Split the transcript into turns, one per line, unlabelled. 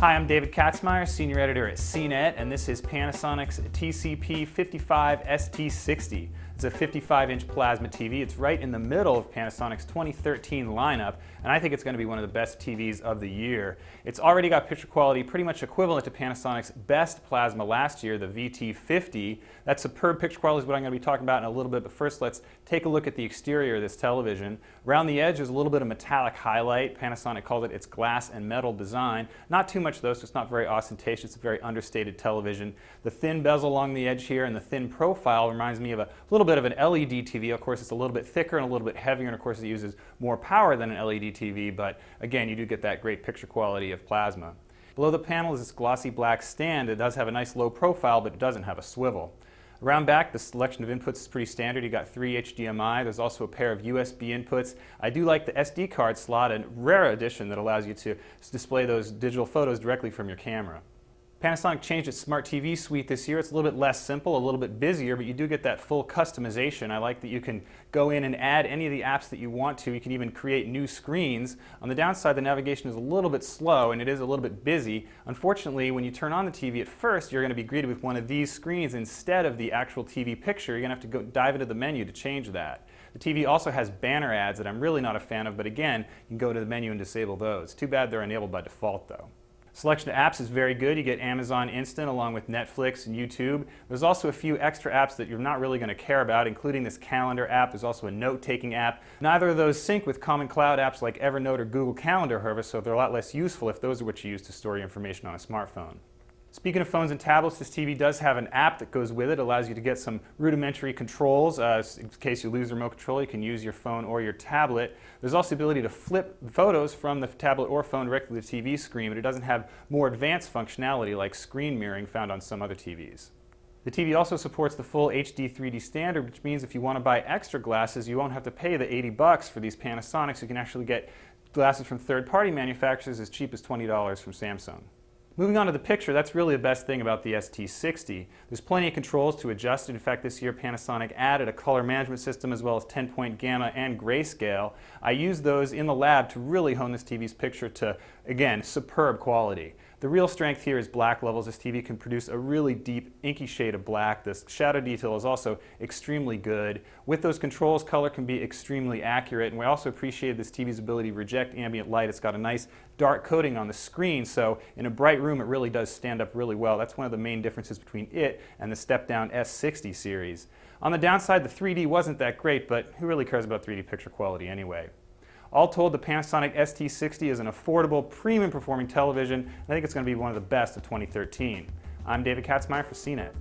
Hi, I'm David Katzmeyer, Senior Editor at CNET, and this is Panasonic's TCP55 ST60. It's a 55-inch plasma TV. It's right in the middle of Panasonic's 2013 lineup, and I think it's going to be one of the best TVs of the year. It's already got picture quality pretty much equivalent to Panasonic's best plasma last year, the VT50. That superb picture quality is what I'm going to be talking about in a little bit, but first let's take a look at the exterior of this television. Around the edge there's a little bit of metallic highlight. Panasonic called it its glass and metal design. Not too much though, so it's not very ostentatious. It's a very understated television. The thin bezel along the edge here and the thin profile reminds me of a little bit of an LED TV. Of course, it's a little bit thicker and a little bit heavier, and of course it uses more power than an LED TV, but again, you do get that great picture quality of plasma. Below the panel is this glossy black stand. It does have a nice low profile, but it doesn't have a swivel. Around back, the selection of inputs is pretty standard. You got 3 HDMI. There's also a pair of USB inputs. I do like the SD card slot, a rare addition that allows you to display those digital photos directly from your camera. Panasonic changed its Smart TV suite this year. It's a little bit less simple, a little bit busier, but you do get that full customization. I like that you can go in and add any of the apps that you want to. You can even create new screens. On the downside, the navigation is a little bit slow and it is a little bit busy. Unfortunately, when you turn on the TV at first, you're going to be greeted with one of these screens instead of the actual TV picture. You're going to have to go dive into the menu to change that. The TV also has banner ads that I'm really not a fan of, but again, you can go to the menu and disable those. Too bad they're enabled by default though. Selection of apps is very good. You get Amazon Instant along with Netflix and YouTube. There's also a few extra apps that you're not really going to care about, including this calendar app. There's also a note-taking app. Neither of those sync with common cloud apps like Evernote or Google Calendar, however, so they're a lot less useful if those are what you use to store your information on a smartphone. Speaking of phones and tablets, this TV does have an app that goes with it. It allows you to get some rudimentary controls. In case you lose the remote control, you can use your phone or your tablet. There's also the ability to flip photos from the tablet or phone directly to the TV screen, but it doesn't have more advanced functionality like screen mirroring found on some other TVs. The TV also supports the full HD 3D standard, which means if you want to buy extra glasses, you won't have to pay the $80 for these Panasonics. You can actually get glasses from third-party manufacturers as cheap as $20 from Samsung. Moving on to the picture, that's really the best thing about the ST60. There's plenty of controls to adjust it. In fact, this year Panasonic added a color management system as well as 10-point gamma and grayscale. I used those in the lab to really hone this TV's picture to, again, superb quality. The real strength here is black levels. This TV can produce a really deep, inky shade of black. The shadow detail is also extremely good. With those controls, color can be extremely accurate, and we also appreciated this TV's ability to reject ambient light. It's got a nice dark coating on the screen, so in a bright room it really does stand up really well. That's one of the main differences between it and the step-down S60 series. On the downside, the 3D wasn't that great, but who really cares about 3D picture quality anyway? All told, the Panasonic ST60 is an affordable, premium performing television. I think it's going to be one of the best of 2013. I'm David Katzmeyer for CNET.